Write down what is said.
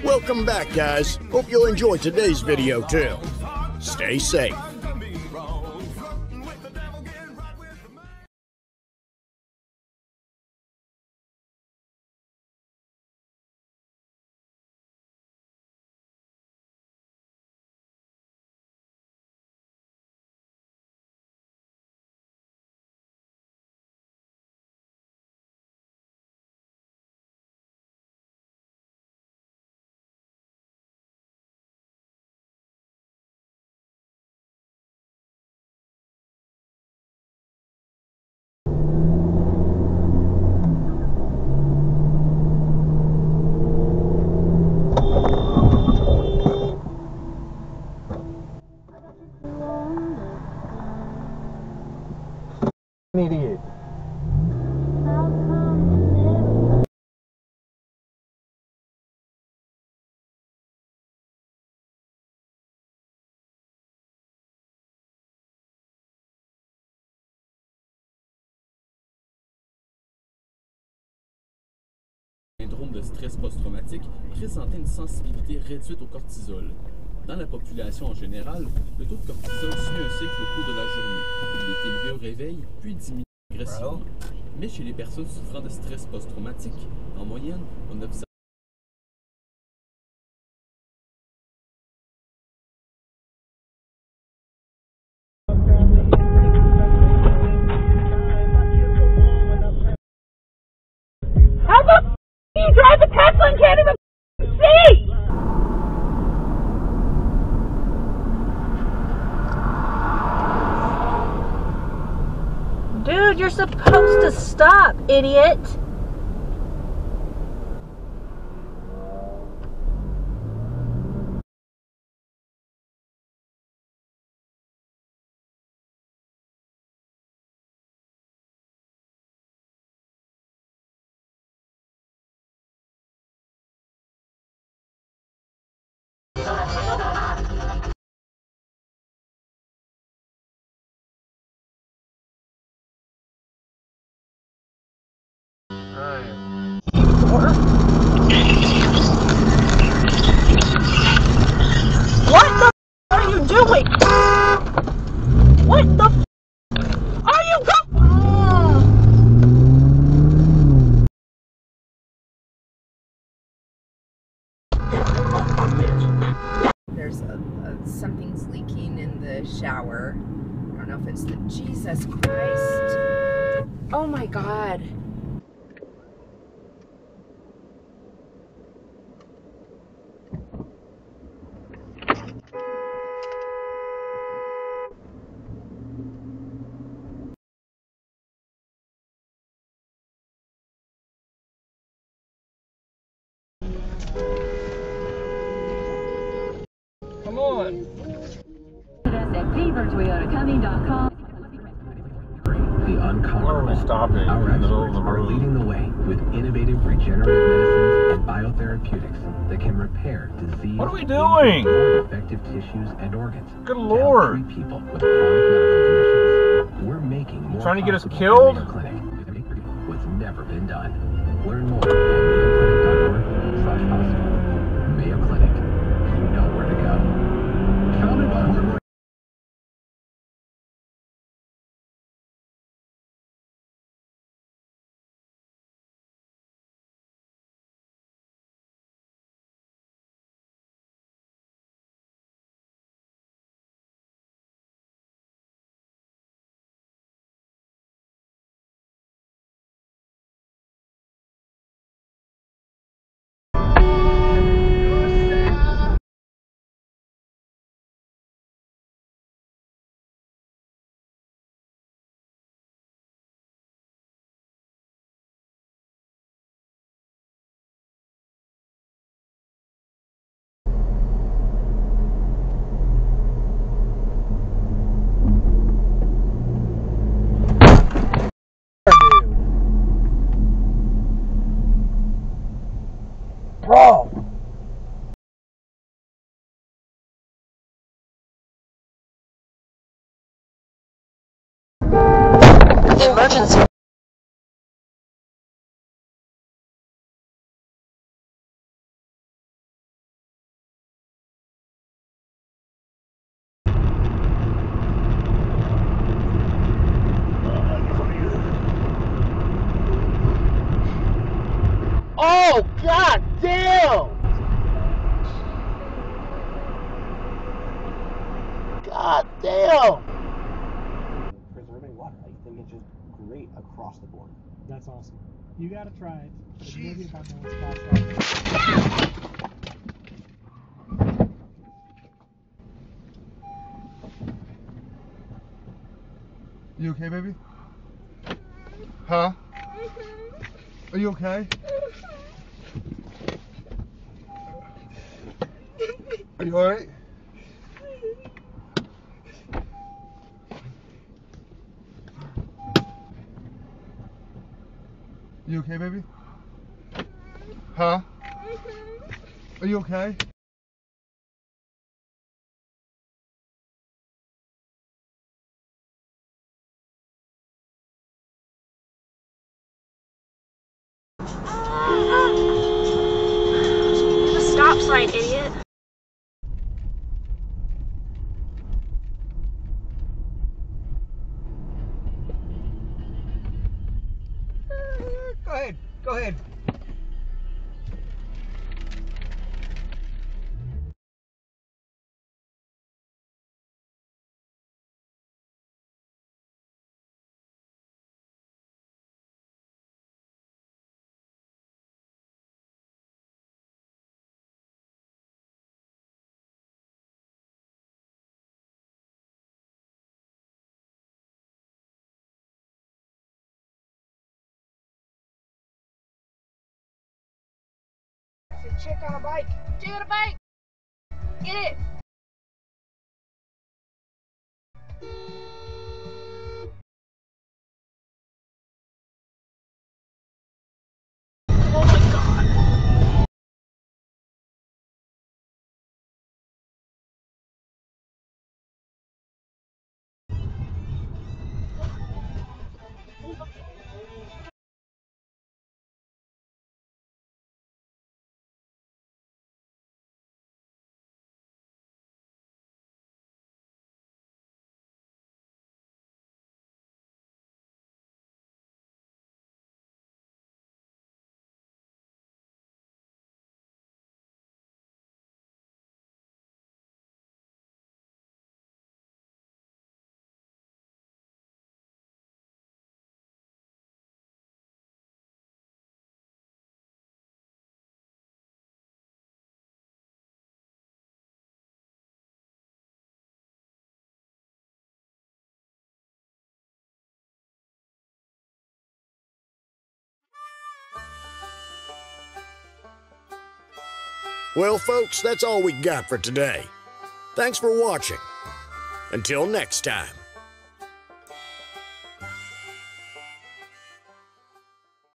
Welcome back, guys. Hope you'll enjoy today's video too. Stay safe. Idiot. Syndrome de stress post-traumatique présentait une sensibilité réduite au cortisol. Dans la population en général, le taux de cortisol suit un cycle au cours de la journée. Il est élevé au réveil, puis diminue progressivement. Mais chez les personnes souffrant de stress post-traumatique, en moyenne, on observe How the f*** do you drive the Tesla and can't even see? Dude, you're supposed to stop, idiot. What the f are you doing? What the f are you There's something's leaking in the shower. I don't know if it's the Jesus Christ. Oh my God. Come on. The unconquerable. Stopping Our in the middle of experts the are road. leading the way with innovative regenerative medicines and biotherapeutics that can repair disease. What are we doing? More effective tissues and organs. Good to Lord. help treat people with chronic medical conditions. We're making more Trying to get us possible killed? at Mayo Clinic. What's never been done. Learn more at mayoclinic.org/hospital. Mayo Clinic. You know where to go. Founded by hardworking. Bro. emergency? God damn! God damn! Preserving water, I think it's just great across the board. That's awesome. You gotta try it. Maybe about no one's You okay, baby? Huh? Are you okay? Are you alright? You okay, baby? Huh? Are you okay? The stop sign, idiot. Go ahead. Go ahead. It's a chick on a bike. Chick on a bike. Get it. Oh my god. Well, folks, that's all we got for today. Thanks for watching. Until next time.